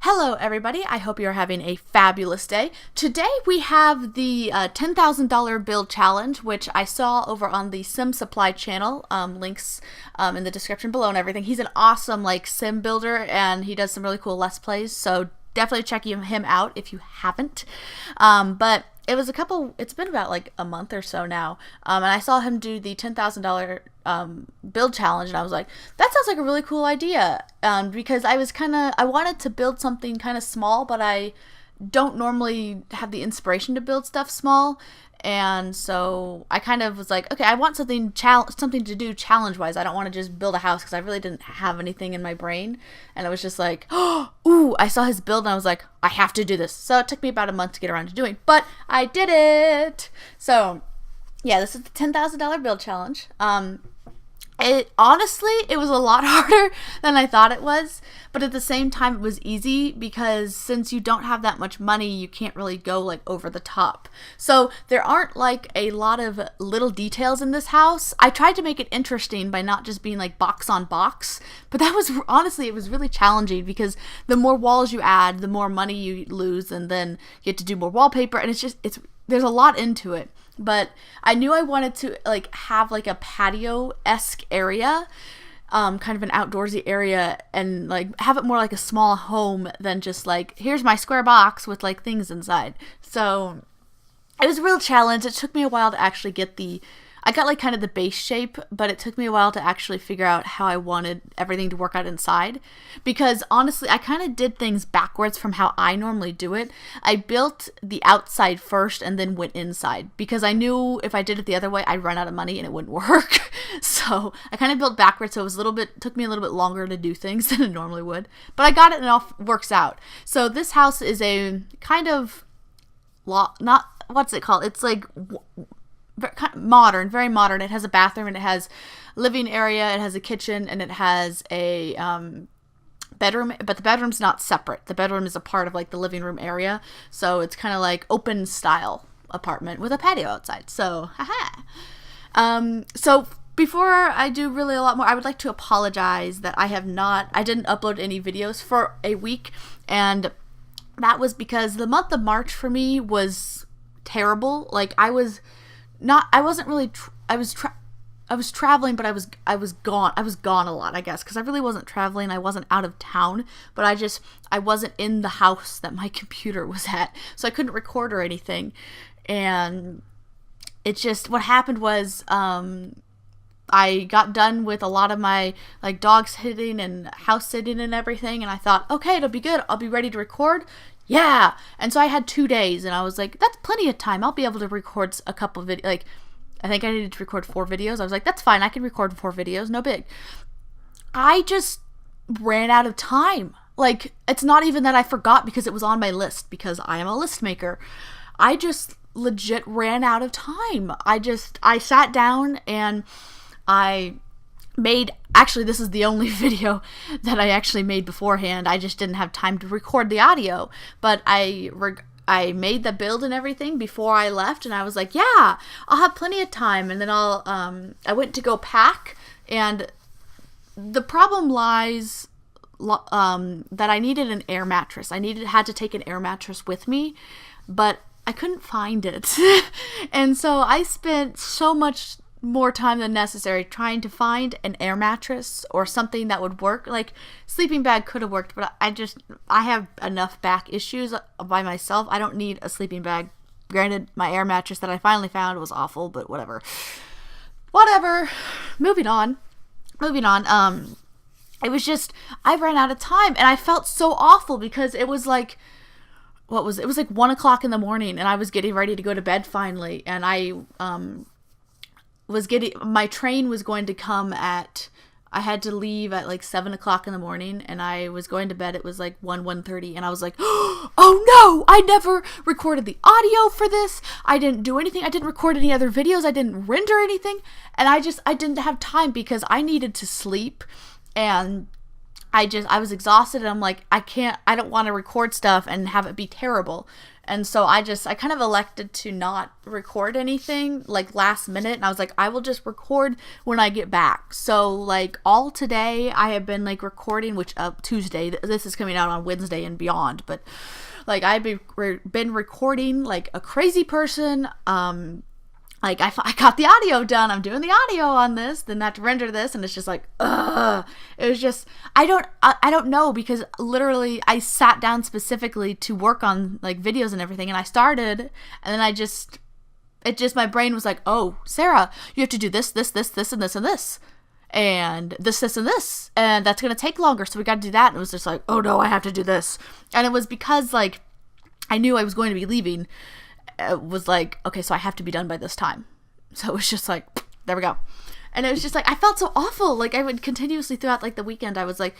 Hello everybody, I hope you're having a fabulous day. Today we have the $10,000 build challenge, which I saw over on the Sim Supply channel, links in the description below and everything. He's an awesome sim builder and he does some really cool Let's Plays, so definitely check him out if you haven't. But it's been about a month or so now, and I saw him do the $10,000 build challenge, and I was like, that sounds like a really cool idea, because I wanted to build something kind of small, but I don't normally have the inspiration to build stuff small, and so I kind of was like, okay, I want something to do challenge-wise. I don't want to just build a house, because I really didn't have anything in my brain, and I was just like, oh, ooh, I saw his build, and I was like, I have to do this. So it took me about a month to get around to doing, but I did it! So, yeah, this is the $10,000 build challenge. It was a lot harder than I thought it was, but at the same time it was easy, because since you don't have that much money, you can't really go over the top. So there aren't a lot of little details in this house. I tried to make it interesting by not just being box on box, but that was honestly, it was really challenging, because the more walls you add, the more money you lose, and then you have to do more wallpaper, and there's a lot into it. But I knew I wanted to have a patio-esque area, kind of an outdoorsy area, and have it more like a small home than just here's my square box with things inside. So it was a real challenge. It took me a while to actually get I got kind of the base shape, but it took me a while to actually figure out how I wanted everything to work out inside, because honestly I kind of did things backwards from how I normally do it. I built the outside first and then went inside, because I knew if I did it the other way I'd run out of money and it wouldn't work. So I kind of built backwards, so took me a little bit longer to do things than it normally would, but I got it and it all works out. So this house is a kind of what's it called? It's modern, very modern. It has a bathroom, and it has living area, it has a kitchen, and it has a bedroom, but the bedroom's not separate. The bedroom is a part of the living room area, so it's kind of open style apartment with a patio outside. So haha. So before I do really a lot more, I would like to apologize that I didn't upload any videos for a week, and that was because the month of March for me was terrible. I was traveling, but I was gone a lot, I guess, because I really wasn't traveling. I wasn't out of town, but I wasn't in the house that my computer was at, so I couldn't record or anything. And what happened was, I got done with a lot of my dog sitting and house sitting and everything, and I thought, okay, it'll be good, I'll be ready to record. Yeah. And so I had 2 days, and I was like, that's plenty of time. I'll be able to record a couple of videos. I think I needed to record 4 videos. I was like, that's fine. I can record 4 videos. No big. I just ran out of time. It's not even that I forgot because it was on my list, because I am a list maker. I just legit ran out of time. I sat down and actually, this is the only video that I actually made beforehand. I just didn't have time to record the audio, but I made the build and everything before I left, and I was like, yeah, I'll have plenty of time, and then I went to go pack, and the problem lies that I needed an air mattress. Had to take an air mattress with me, but I couldn't find it. And so I spent so much more time than necessary trying to find an air mattress or something that would work. Sleeping bag could have worked, but I have enough back issues by myself. I don't need a sleeping bag. Granted, my air mattress that I finally found was awful, but whatever. Moving on. It was I ran out of time, and I felt so awful, because it was what was it? It was 1 o'clock in the morning, and I was getting ready to go to bed finally, and my train was going to come I had to leave at 7 o'clock in the morning, and I was going to bed. It was 1:30, and I was like, oh no, I never recorded the audio for this. I didn't do anything. I didn't record any other videos. I didn't render anything. And I didn't have time, because I needed to sleep, and I was exhausted, and I'm like, I don't want to record stuff and have it be terrible. And so I kind of elected to not record anything like last minute. And I was like, I will just record when I get back. So like all today I have been like recording, which Tuesday, this is coming out on Wednesday and beyond. But like I've been recording like a crazy person. Like I got the audio done. I'm doing the audio on this, then I have to render this, and it's just like, ugh. It was just, I don't know, because literally I sat down specifically to work on like videos and everything, and I started, and then my brain was like, oh, Sarah, you have to do this, this, this, this, and this, and this, and this, and this, and that's gonna take longer, so we got to do that. And it was just like, oh no, I have to do this, and it was because like I knew I was going to be leaving. It was like, okay, so I have to be done by this time. So it was just like, there we go. And it was just like, I felt so awful. Like I would continuously throughout like the weekend, I was like,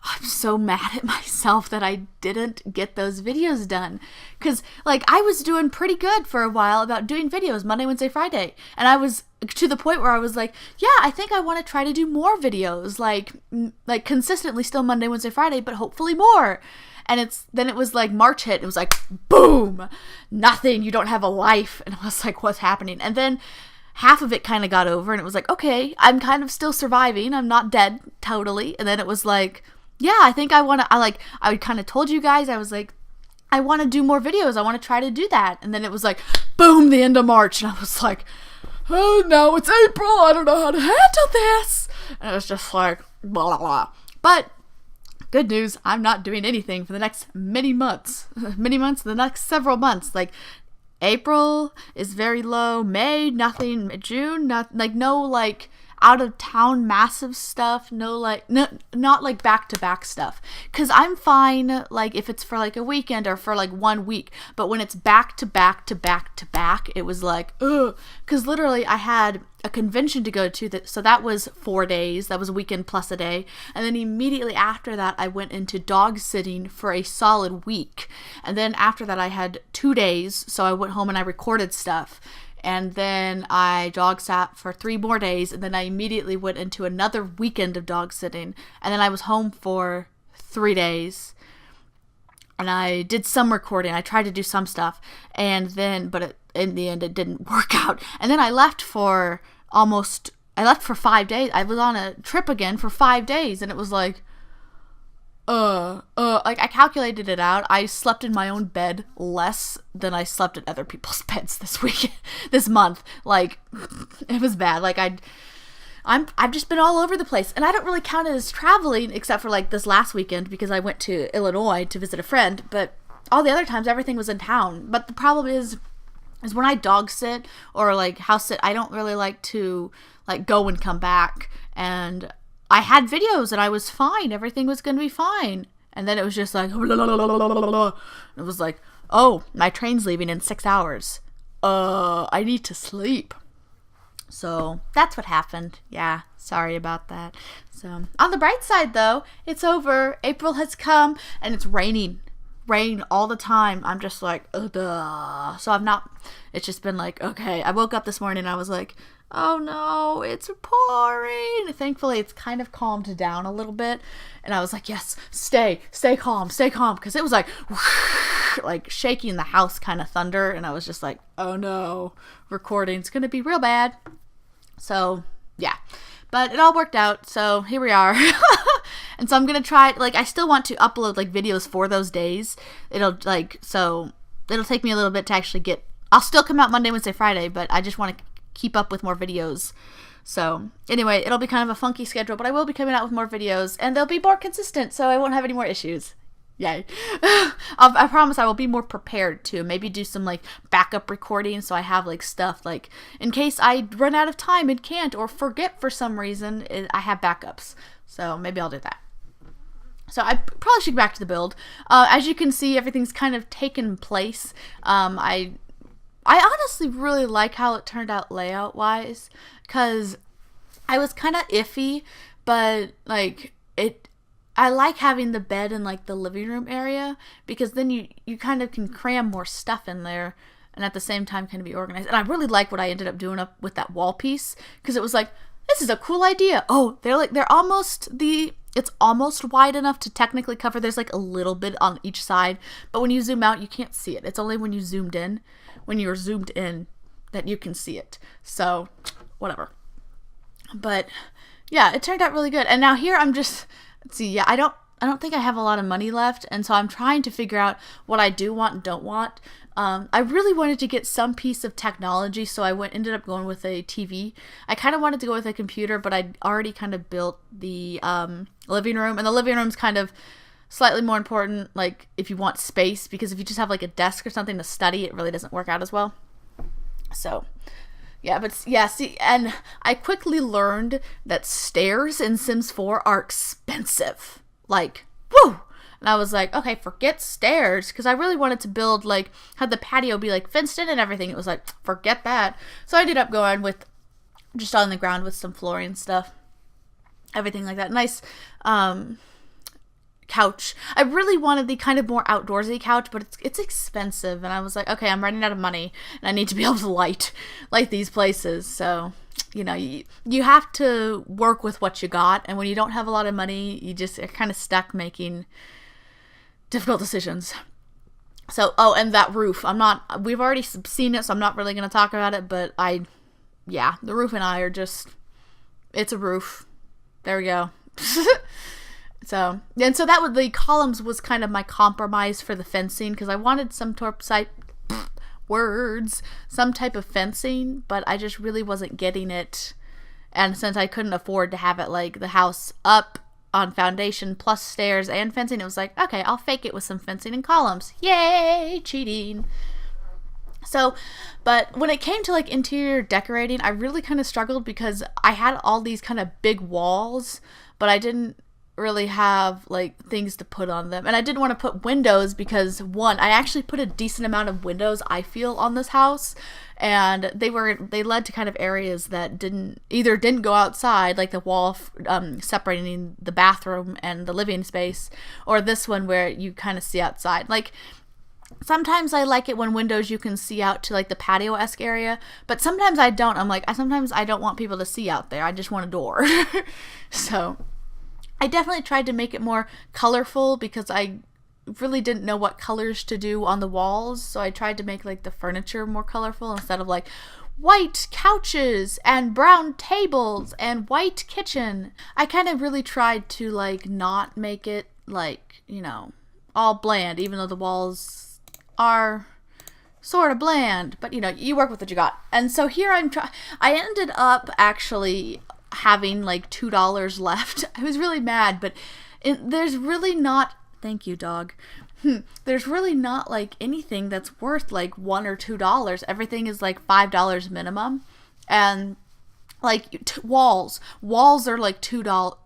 I'm so mad at myself that I didn't get those videos done. Cause like I was doing pretty good for a while about doing videos Monday, Wednesday, Friday. And I was to the point where I was like, yeah, I think I want to try to do more videos, like consistently still Monday, Wednesday, Friday, but hopefully more. And then it was like March hit. It was like, boom, nothing. You don't have a life. And I was like, what's happening? And then half of it kind of got over, and it was like, okay, I'm kind of still surviving. I'm not dead totally. And then it was like, yeah, I think I kind of told you guys, I was like, I want to do more videos. I want to try to do that. And then it was like, boom, the end of March. And I was like, oh, now it's April. I don't know how to handle this. And it was just like, blah, blah, blah. But good news, I'm not doing anything for the next many months, the next several months. Like April is very low, May, nothing, June, not like out of town massive stuff, not like back to back stuff. Cause I'm fine like if it's for like a weekend or for like 1 week, but when it's back to back to back to back, it was like, ugh. Cause literally I had a convention to go to, so that was 4 days. That was a weekend plus a day. And then immediately after that, I went into dog sitting for a solid week. And then after that, I had 2 days. So I went home and I recorded stuff. And then I dog sat for 3 more days. And then I immediately went into another weekend of dog sitting. And then I was home for 3 days. And I did some recording. I tried to do some stuff. And then, in the end, it didn't work out. And then I left for 5 days. I was on a trip again for 5 days. And it was like, like I calculated it out. I slept in my own bed less than I slept in other people's beds this month. Like, it was bad. Like I've just been all over the place, and I don't really count it as traveling except for like this last weekend because I went to Illinois to visit a friend, but all the other times everything was in town. But the problem is when I dog sit or like house sit, I don't really like to like go and come back. And I had videos and I was fine. Everything was going to be fine. And then it was just like, it was like, oh, my train's leaving in 6 hours. I need to sleep. So that's what happened. Yeah, sorry about that. So on the bright side though, it's over. April has come and it's raining. Rain all the time. I'm just like, ugh. So it's just been like, okay. I woke up this morning and I was like, oh no, it's pouring. Thankfully, it's kind of calmed down a little bit. And I was like, yes, stay calm. Because it was like, like shaking the house kind of thunder. And I was just like, oh no, recording's going to be real bad. So yeah, but it all worked out. So here we are. And so I'm going to try, like, I still want to upload like videos for those days. It'll take me a little bit to actually I'll still come out Monday, Wednesday, Friday, but I just want to keep up with more videos. So anyway, it'll be kind of a funky schedule, but I will be coming out with more videos and they'll be more consistent, so I won't have any more issues. Yay. I promise I will be more prepared to maybe do some like backup recording, so I have like stuff like in case I run out of time and can't or forget for some reason, I have backups. So maybe I'll do that. So I probably should get back to the build. As you can see, everything's kind of taken place. I honestly really like how it turned out layout wise, because I was kind of iffy, but like I like having the bed in like the living room area, because then you kind of can cram more stuff in there and at the same time kind of be organized. And I really like what I ended up doing up with that wall piece, because it was like, this is a cool idea. Oh, they're almost it's almost wide enough to technically cover. There's like a little bit on each side, but when you zoom out, you can't see it. It's only when you zoomed in, when you're zoomed in, that you can see it. So, whatever. But yeah, it turned out really good. And now here I'm just, let's see, yeah, I don't think I have a lot of money left, and so I'm trying to figure out what I do want and don't want. I really wanted to get some piece of technology, so I ended up going with a TV. I kind of wanted to go with a computer, but I'd already kind of built the living room, and the living room's kind of slightly more important, like, if you want space, because if you just have, like, a desk or something to study, it really doesn't work out as well. So, yeah, but, yeah, see, and I quickly learned that stairs in Sims 4 are expensive. Like, woo! And I was like, okay, forget stairs, because I really wanted to build, like, have the patio be, like, fenced in and everything. It was like, forget that. So I ended up going with just on the ground with some flooring stuff, everything like that. Nice couch. I really wanted the kind of more outdoorsy couch, but it's expensive, and I was like, okay, I'm running out of money, and I need to be able to light these places. So, you know, you have to work with what you got, and when you don't have a lot of money, you just are kind of stuck making difficult decisions. So, oh, and that roof, we've already seen it, so I'm not really going to talk about it, but yeah, the roof and I are just, it's a roof. There we go. So the columns was kind of my compromise for the fencing, because I wanted some some type of fencing, but I just really wasn't getting it. And since I couldn't afford to have it like the house up on foundation plus stairs and fencing, it was like, okay, I'll fake it with some fencing and columns. Yay, cheating. So, but when it came to like interior decorating, I really kind of struggled, because I had all these kind of big walls, but I didn't really have like things to put on them, and I didn't want to put windows, because one, I actually put a decent amount of windows, I feel, on this house, and they led to kind of areas that didn't go outside, like the wall separating the bathroom and the living space, or this one where you kind of see outside. Like, sometimes I like it when windows you can see out to like the patio-esque area, but sometimes I don't. I'm like, sometimes I don't want people to see out there. I just want a door. So I definitely tried to make it more colorful, because I really didn't know what colors to do on the walls, so I tried to make like the furniture more colorful, instead of like white couches and brown tables and white kitchen. I kind of really tried to like not make it like, you know, all bland, even though the walls are sort of bland, but you know, you work with what you got. And so here I ended up actually having like $2 left. I was really mad, but there's really not, thank you, dog. There's really not like anything that's worth like $1 or $2. Everything is like $5 minimum, and like walls are like $2.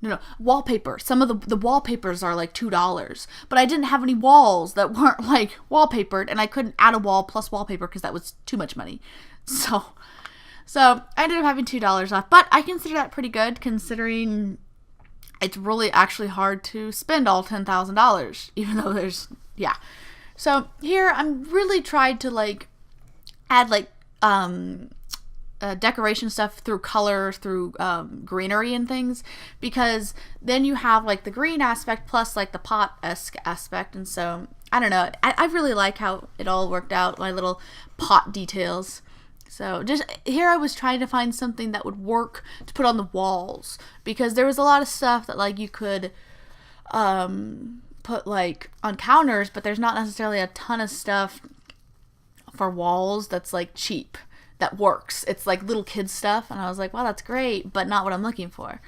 No, wallpaper. Some of the wallpapers are like $2, but I didn't have any walls that weren't like wallpapered, and I couldn't add a wall plus wallpaper because that was too much money. So I ended up having $2 left, but I consider that pretty good, considering it's really actually hard to spend all $10,000, even though yeah. So here I'm really tried to like add like decoration stuff through color, through greenery and things, because then you have like the green aspect plus like the pot-esque aspect, and so I don't know, I really like how it all worked out, my little pot details. So just here I was trying to find something that would work to put on the walls, because there was a lot of stuff that like you could put like on counters, but there's not necessarily a ton of stuff for walls that's like cheap that works. It's like little kid stuff, and I was like, well, that's great, but not what I'm looking for.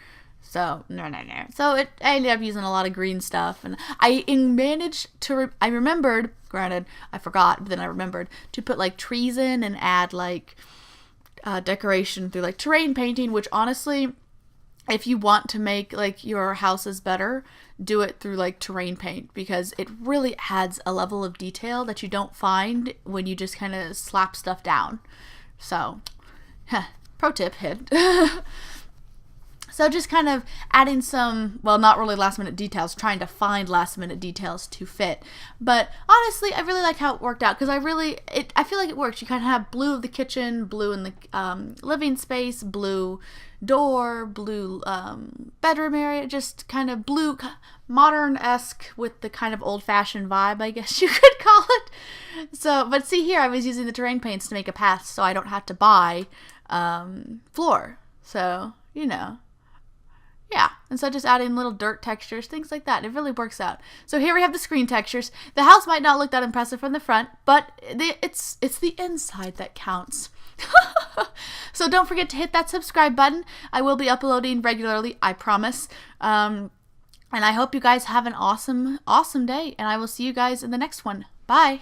So no. So I ended up using a lot of green stuff, and I managed to I remembered, granted I forgot, but then I remembered to put like trees in and add like decoration through like terrain painting, which honestly, if you want to make like your houses better, do it through like terrain paint, because it really adds a level of detail that you don't find when you just kind of slap stuff down. So pro tip, hint. So just kind of adding some, well, not really last minute details, trying to find last minute details to fit. But honestly, I really like how it worked out because I feel like it works. You kind of have blue of the kitchen, blue in the living space, blue door, blue bedroom area, just kind of blue, modern-esque with the kind of old-fashioned vibe, I guess you could call it. So, but see here, I was using the terrain paints to make a path so I don't have to buy floor. So, you know. Yeah, and so just adding little dirt textures, things like that. It really works out. So here we have the screen textures. The house might not look that impressive from the front, but it's the inside that counts. So don't forget to hit that subscribe button. I will be uploading regularly, I promise. And I hope you guys have an awesome, awesome day, and I will see you guys in the next one. Bye.